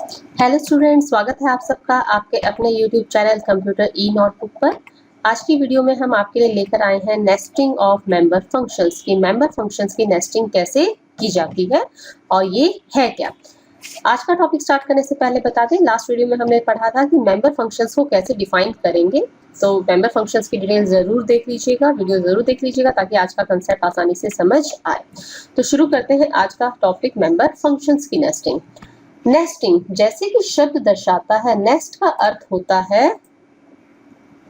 Hello student, स्वागत है आप सबका आपके अपने यूट्यूब चैनल कंप्यूटर ई नोटबुक पर। आज की वीडियो में हम आपके लिए लेकर आए हैं नेस्टिंग ऑफ मेंबर फंक्शंस की मेंबर फंक्शंस की नेस्टिंग कैसे की जाती है और ये है क्या। आज का टॉपिक स्टार्ट करने से पहले बता दें, लास्ट वीडियो में हमने पढ़ा था कि मेंबर फंक्शंस को कैसे डिफाइन करेंगे, तो मेंबर फंक्शंस की डिटेल जरूर देख लीजिएगा, वीडियो जरूर देख लीजिएगा ताकि आज का कंसेप्ट आसानी से समझ आए। तो शुरू करते हैं आज का टॉपिक, मेंबर फंक्शंस की नेस्टिंग। नेस्टिंग जैसे कि शब्द दर्शाता है, नेस्ट का अर्थ होता है,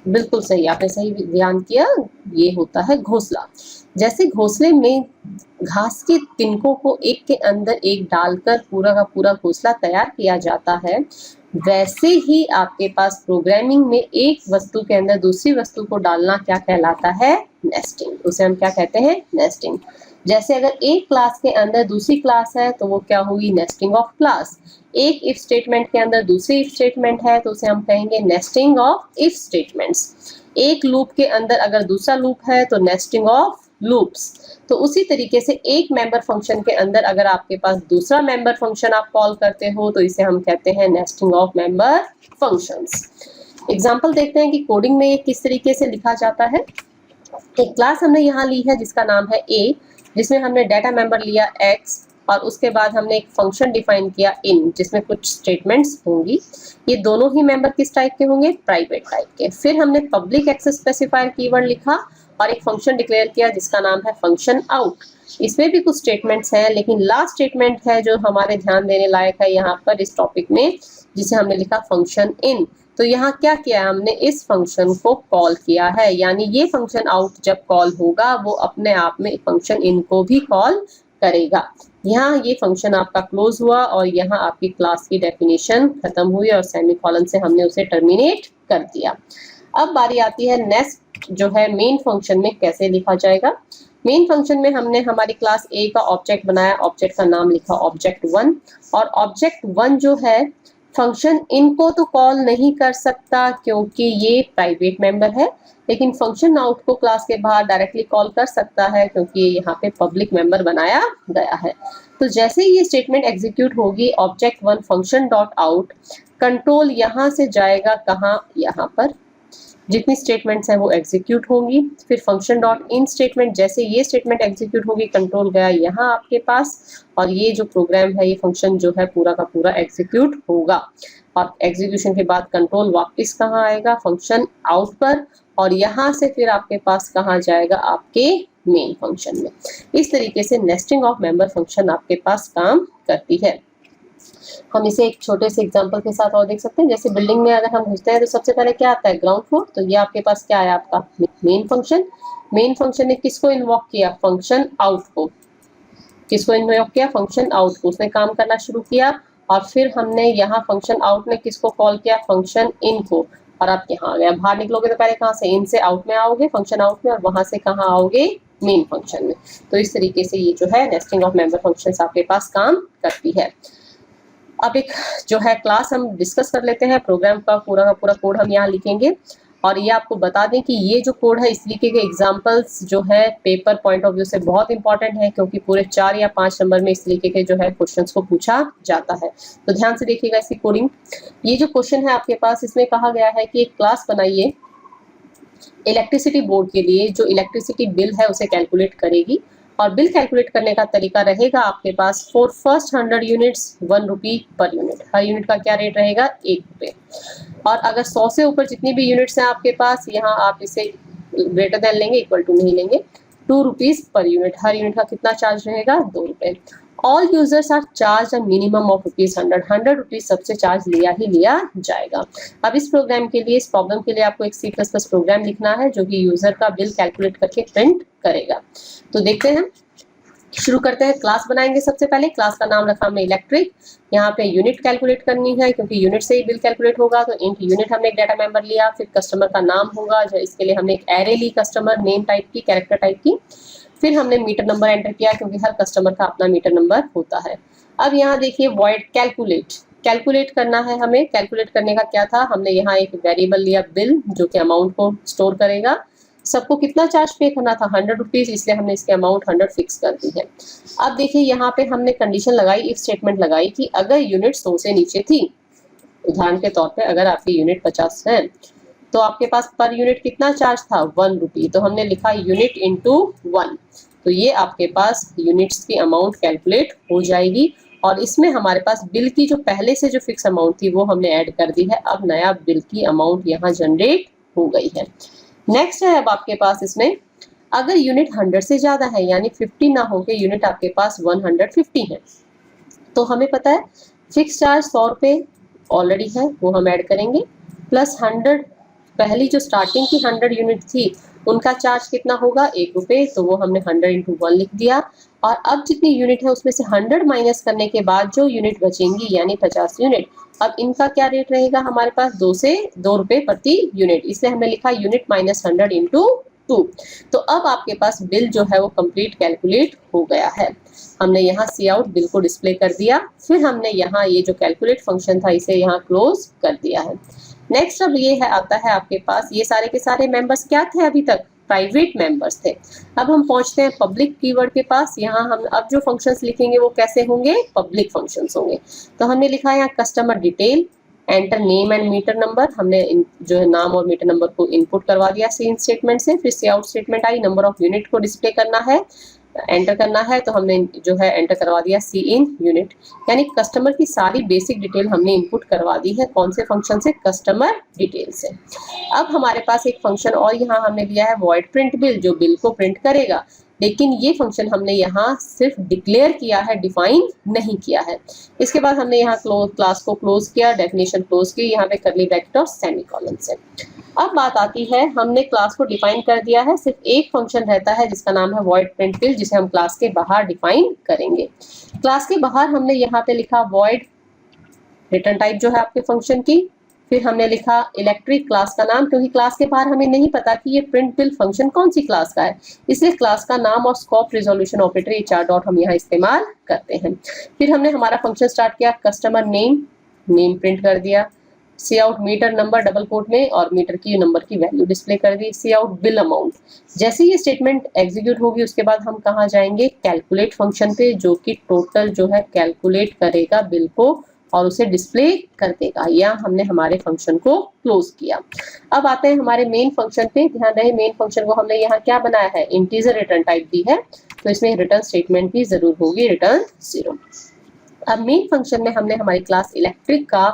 बिल्कुल सही, आपने सही ध्यान किया, ये होता है घोंसला। जैसे घोंसले में घास के तिनकों को एक के अंदर एक डालकर पूरा का पूरा घोंसला तैयार किया जाता है, वैसे ही आपके पास प्रोग्रामिंग में एक वस्तु के अंदर दूसरी वस्तु को डालना क्या कहलाता है, नेस्टिंग। उसे हम क्या कहते हैं, नेस्टिंग। जैसे अगर एक क्लास के अंदर दूसरी क्लास है तो वो क्या होगी, नेस्टिंग ऑफ क्लास। एक इफ स्टेटमेंट के अंदर दूसरी इफ स्टेटमेंट है तो उसे हम कहेंगे नेस्टिंग ऑफ इफ स्टेटमेंट्स। एक लूप के अंदर अगर दूसरा लूप है तो नेस्टिंग ऑफ लूप्स। तो उसी तरीके से एक मेंबर फंक्शन के अंदर अगर आपके पास दूसरा मेंबर फंक्शन आप कॉल करते हो तो इसे हम कहते हैं nesting of member functions. Example देखते हैं कि कोडिंग में ये किस तरीके से लिखा जाता है। एक क्लास हमने यहाँ ली है जिसका नाम है ए, जिसमें हमने डाटा मेंबर लिया x और उसके बाद हमने एक फंक्शन डिफाइन किया इन, जिसमें कुछ स्टेटमेंट्स होंगी। ये दोनों ही मेंबर किस टाइप के होंगे, प्राइवेट टाइप के। फिर हमने पब्लिक एक्सेस स्पेसिफायर कीवर्ड लिखा और एक फंक्शन डिक्लेयर किया जिसका नाम है फंक्शन आउट। इसमें भी कुछ स्टेटमेंट्स हैं, लेकिन लास्ट स्टेटमेंट है जो हमारे ध्यान देने लायक है यहाँ पर इस टॉपिक में, जिसे हमने लिखा फंक्शन इन। तो यहाँ क्या किया है, हमने इस फंक्शन को कॉल किया है, यानी ये फंक्शन आउट जब कॉल होगा वो अपने आप में फंक्शन इन को भी कॉल करेगा। यहाँ ये फंक्शन आपका क्लोज हुआ और यहाँ आपकी क्लास की डेफिनेशन खत्म हुई और सेमीकोलन से हमने उसे टर्मिनेट कर दिया। अब बारी आती है नेक्स्ट जो है मेन फंक्शन में कैसे लिखा जाएगा। मेन फंक्शन में हमने हमारी क्लास ए का ऑब्जेक्ट बनाया, ऑब्जेक्ट का नाम लिखा ऑब्जेक्ट 1 और ऑब्जेक्ट 1 जो है फंक्शन इनको तो कॉल नहीं कर सकता क्योंकि ये प्राइवेट मेंबर है, लेकिन फंक्शन आउट को क्लास के बाहर डायरेक्टली कॉल कर सकता है क्योंकि ये यहाँ पे पब्लिक मेंबर बनाया गया है। तो जैसे ही ये स्टेटमेंट एग्जीक्यूट होगी object 1 function dot out, control यहाँ से जाएगा कहाँ, यहाँ पर जितनी स्टेटमेंट्स हैं वो एग्जीक्यूट होंगी। फिर फंक्शन डॉट इन स्टेटमेंट, जैसे ये स्टेटमेंट एग्जीक्यूट होगी कंट्रोल गया यहाँ आपके पास और ये जो प्रोग्राम है, ये फंक्शन जो है पूरा का पूरा एग्जीक्यूट होगा। और एग्जीक्यूशन के बाद कंट्रोल वापस कहाँ आएगा, फंक्शन आउट पर, और यहाँ से फिर आपके पास कहाँ जाएगा, आपके मेन फंक्शन में। इस तरीके से नेस्टिंग ऑफ मेंबर फंक्शन आपके पास काम करती है। हम इसे एक छोटे से एग्जांपल के साथ और देख सकते हैं। जैसे बिल्डिंग में अगर हम घुसते हैं तो सबसे पहले क्या आता है, ग्राउंड फ्लोर। तो ये आपके पास क्या है, आपका मेन फंक्शन। मेन फंक्शन ने किसको इन्वोक किया, फंक्शन आउट को। किसको इन्वोक किया, फंक्शन आउट को। उसने काम करना शुरू किया और फिर हमने यहाँ फंक्शन आउट ने किसको कॉल किया, फंक्शन इन को। और आप यहाँ आ गए, बाहर निकलोगे तो पहले कहाँ से, इन से आउट में आओगे, फंक्शन आउट में, और वहां से कहाँ आओगे, मेन फंक्शन में। तो इस तरीके से ये जो है नेस्टिंग ऑफ मेंबर फंक्शंस आपके पास काम करती है। अब एक जो है क्लास हम डिस्कस कर लेते हैं। प्रोग्राम का पूरा कोड हम यहाँ लिखेंगे और ये आपको बता दें कि ये जो कोड है इस तरीके के एग्जांपल्स जो है पेपर पॉइंट ऑफ व्यू से बहुत इंपॉर्टेंट है, क्योंकि पूरे 4 या 5 नंबर में इस तरीके के जो है क्वेश्चंस को पूछा जाता है। तो ध्यान से देखिएगा इसकी कोडिंग। ये जो क्वेश्चन है आपके पास, इसमें कहा गया है कि एक क्लास बनाइए इलेक्ट्रिसिटी बोर्ड के लिए, जो इलेक्ट्रिसिटी बिल है उसे कैलकुलेट करेगी। और बिल कैलकुलेट करने का तरीका रहेगा आपके पास, for first 100 units 1 rupee per unit. Her unit का क्या रेट रहेगा, 1 रुपये। और अगर 100 से ऊपर जितनी भी यूनिट्स हैं आपके पास, यहाँ आप इसे ग्रेटर देन लेंगे, इक्वल टू नहीं लेंगे। 2 रुपीज पर यूनिट, हर यूनिट का कितना चार्ज रहेगा, 2 रुपये। All users are charge a minimum of ₹100, 100 rupees सबसे चार्ज लिया ही लिया जाएगा। अब इस प्रोग्राम के लिए, इस प्रॉब्लम के लिए आपको एक C++ प्रोग्राम लिखना है जो कि यूजर का बिल कैलकुलेट करके प्रिंट करेगा। तो देखते हैं, शुरू करते हैं। क्लास बनाएंगे सबसे पहले। क्लास का नाम रखा हमने इलेक्ट्रिक। यहाँ पे यूनिट कैलकुलेट करनी है क्योंकि यूनिट से ही बिल कैलकुलेट होगा। तो इंट यूनिट हमने एक डाटा मेंबर लिया। फिर कस्टमर का नाम होगा, जो इसके लिए हमने एक एरे ली, कस्टमर नेम टाइप की, कैरेक्टर टाइप की। फिर हमने मीटर नंबर एंटर किया क्योंकि हर कस्टमर का अपना मीटर नंबर होता है। अब यहाँ देखिए वॉइड कैलकुलेट, कैलकुलेट करना है हमें। कैलकुलेट करने का क्या था, हमने यहाँ एक वेरिएबल लिया बिल, जो कि अमाउंट को स्टोर करेगा। सबको कितना चार्ज पे करना था, 100 रुपीज, इसलिए हमने इसके अमाउंट 100 फिक्स कर दी है। अब देखिए यहाँ पे हमने कंडीशन लगाई, इफ स्टेटमेंट लगाई कि अगर यूनिट 100 से नीचे थी, उदाहरण के तौर पे अगर आपकी यूनिट 50 है तो आपके पास पर यूनिट कितना चार्ज था, 1 रुपी, तो हमने लिखा यूनिट इंटू 1, तो ये आपके पास यूनिट्स की अमाउंट कैलकुलेट हो जाएगी। और इसमें हमारे पास बिल की जो पहले से जो फिक्स अमाउंट थी वो हमने ऐड कर दी है, अब नया बिल की अमाउंट यहाँ जनरेट हो गई है। नेक्स्ट है अब आपके पास इसमें अगर यूनिट 100 से ज्यादा है, यानी 50 ना होके यूनिट आपके पास 150 है, तो हमें पता है फिक्स चार्ज 100 रुपये ऑलरेडी है, वो हम ऐड करेंगे, प्लस 100 पहली जो स्टार्टिंग की 100 यूनिट थी उनका चार्ज कितना होगा, 1 रुपये, तो वो हमने 100 इंटू 1 लिख दिया। और अब जितनी यूनिट है उसमें से 100 माइनस करने के बाद जो यूनिट बचेंगी यानी 50 यूनिट, अब इनका क्या रेट रहेगा हमारे पास, 2 रुपये प्रति यूनिट, इसलिए हमने लिखा यूनिट माइनस 100 इंटू 2। तो अब आपके पास बिल जो है वो कंप्लीट कैलकुलेट हो गया है। हमने यहाँ सी आउट बिल को डिस्प्ले कर दिया, फिर हमने यहाँ ये जो कैलकुलेट फंक्शन था इसे यहाँ क्लोज कर दिया है। नेक्स्ट अब ये है आता है आपके पास, ये सारे के सारे मेंबर्स क्या थे अभी तक, प्राइवेट मेंबर्स थे। अब हम पहुंचते हैं पब्लिक कीवर्ड के पास। यहाँ हम अब जो फंक्शंस लिखेंगे वो कैसे होंगे, पब्लिक फंक्शंस होंगे। तो हमने लिखा है यहाँ customer detail, enter name and meter number, हमने जो है नाम और मीटर नंबर को इनपुट करवा दिया सी इन स्टेटमेंट से। फिर सी आउट स्टेटमेंट आई, नंबर ऑफ यूनिट को डिस्प्ले करना है, एंटर करना है, तो हमने जो है एंटर करवा दिया सी इन यूनिट, यानी कस्टमर की सारी बेसिक डिटेल हमने इनपुट करवा दी है। कौन से फंक्शन से, कस्टमर डिटेल से। अब हमारे पास एक फंक्शन और यहाँ हमने दिया है वॉइड प्रिंट बिल, जो बिल को प्रिंट करेगा, लेकिन ये फंक्शन हमने यहाँ सिर्फ डिक्लेयर किया है, डिफाइन नहीं किया है। इसके बाद हमने यहाँ क्लास को क्लोज किया, डेफिनेशन क्लोज की, यहाँ पे करली ब्रैकेट और सेमीकोलन से। अब बात आती है, हमने क्लास को डिफाइन कर दिया है, सिर्फ एक फंक्शन रहता है जिसका नाम है वॉइड प्रिंट बिल, जिसे हम क्लास के बाहर डिफाइन करेंगे। क्लास के बाहर हमने यहाँ पे लिखा वॉइड रिटर्न टाइप जो है आपके फंक्शन की, फिर हमने लिखा इलेक्ट्रिक क्लास का नाम, क्योंकि क्लास के बाहर हमें नहीं पता कि ये प्रिंट बिल फंक्शन कौन सी क्लास का है, इसलिए क्लास का नाम और स्कोप रिजोल्यूशन ऑपरेटर ये 4 डॉट हम यहाँ इस्तेमाल करते हैं। फिर हमने हमारा फंक्शन स्टार्ट किया, कस्टमर नेम, नेम प्रिंट कर दिया, cout meter number double quote में और मीटर की नंबर की वैल्यू डिस्प्ले कर दी, सी आउट बिल अमाउंट। जैसे ये स्टेटमेंट एग्जीक्यूट होगी उसके बाद हम कहाँ जाएंगे, कैलकुलेट फंक्शन पे, जो कि टोटल जो है कैलकुलेट करेगा बिल को और उसे डिस्प्ले कर देगा। या हमने हमारे फंक्शन को क्लोज किया। अब आते हैं हमारे मेन फंक्शन पे। ध्यान रहे मेन फंक्शन को हमने यहाँ क्या बनाया है, इंटीजर रिटर्न टाइप दी है, तो इसमें रिटर्न स्टेटमेंट भी जरूर होगी, रिटर्न 0। अब मेन फंक्शन में हमने हमारी क्लास इलेक्ट्रिक का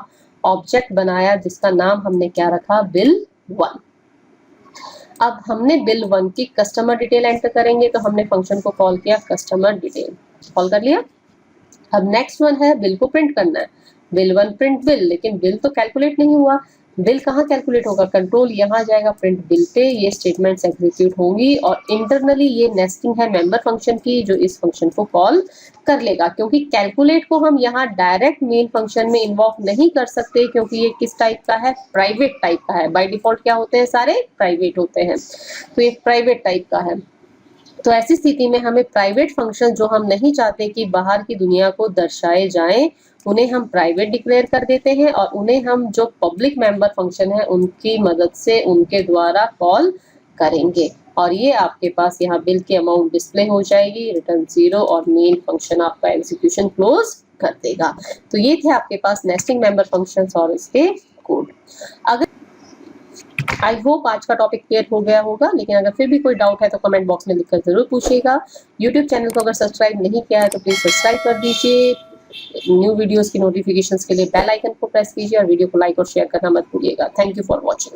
ऑब्जेक्ट बनाया, जिसका नाम हमने क्या रखा, बिल 1। अब हमने बिल 1 की कस्टमर डिटेल एंटर करेंगे, तो हमने फंक्शन को कॉल किया कस्टमर डिटेल, कॉल कर लिया। अब नेक्स्ट वन है बिल को प्रिंट करना है, बिल 1 प्रिंट बिल, लेकिन बिल तो कैलकुलेट नहीं हुआ, बिल कहाँ कैलकुलेट होगा, कंट्रोल यहाँ जाएगा प्रिंट बिल पे, ये स्टेटमेंट्स एग्जीक्यूट होंगी और इंटरनली ये नेस्टिंग है मेंबर फंक्शन की, जो इस फंक्शन को कॉल कर लेगा। क्योंकि कैलकुलेट को हम यहाँ डायरेक्ट मेन फंक्शन में इन्वॉल्व नहीं कर सकते, क्योंकि ये किस टाइप का है, प्राइवेट टाइप का है। बाय डिफॉल्ट क्या होते हैं, सारे प्राइवेट होते हैं, तो ये प्राइवेट टाइप का है। तो ऐसी स्थिति में हमें प्राइवेट फंक्शन जो हम नहीं चाहते कि बाहर की दुनिया को दर्शाए जाएं, उन्हें हम प्राइवेट डिक्लेयर कर देते हैं और उन्हें हम जो पब्लिक मेंबर फंक्शन है उनकी मदद से उनके द्वारा कॉल करेंगे। और ये आपके पास यहाँ बिल की अमाउंट डिस्प्ले हो जाएगी, रिटर्न 0, और मेन फंक्शन आपका एग्जीक्यूशन क्लोज कर देगा। तो ये थे आपके पास नेस्टिंग मेंबर फंक्शंस और इसके कोड। अगर आई होप आज का टॉपिक क्लियर हो गया होगा, लेकिन अगर फिर भी कोई डाउट है तो कमेंट बॉक्स में लिखकर जरूर पूछिएगा। यूट्यूब चैनल को अगर सब्सक्राइब नहीं किया है तो प्लीज सब्सक्राइब कर दीजिए। न्यू वीडियोस की नोटिफिकेशंस के लिए बेल आइकन को प्रेस कीजिए और वीडियो को लाइक और शेयर करना मत भूलिएगा। Thank you for watching.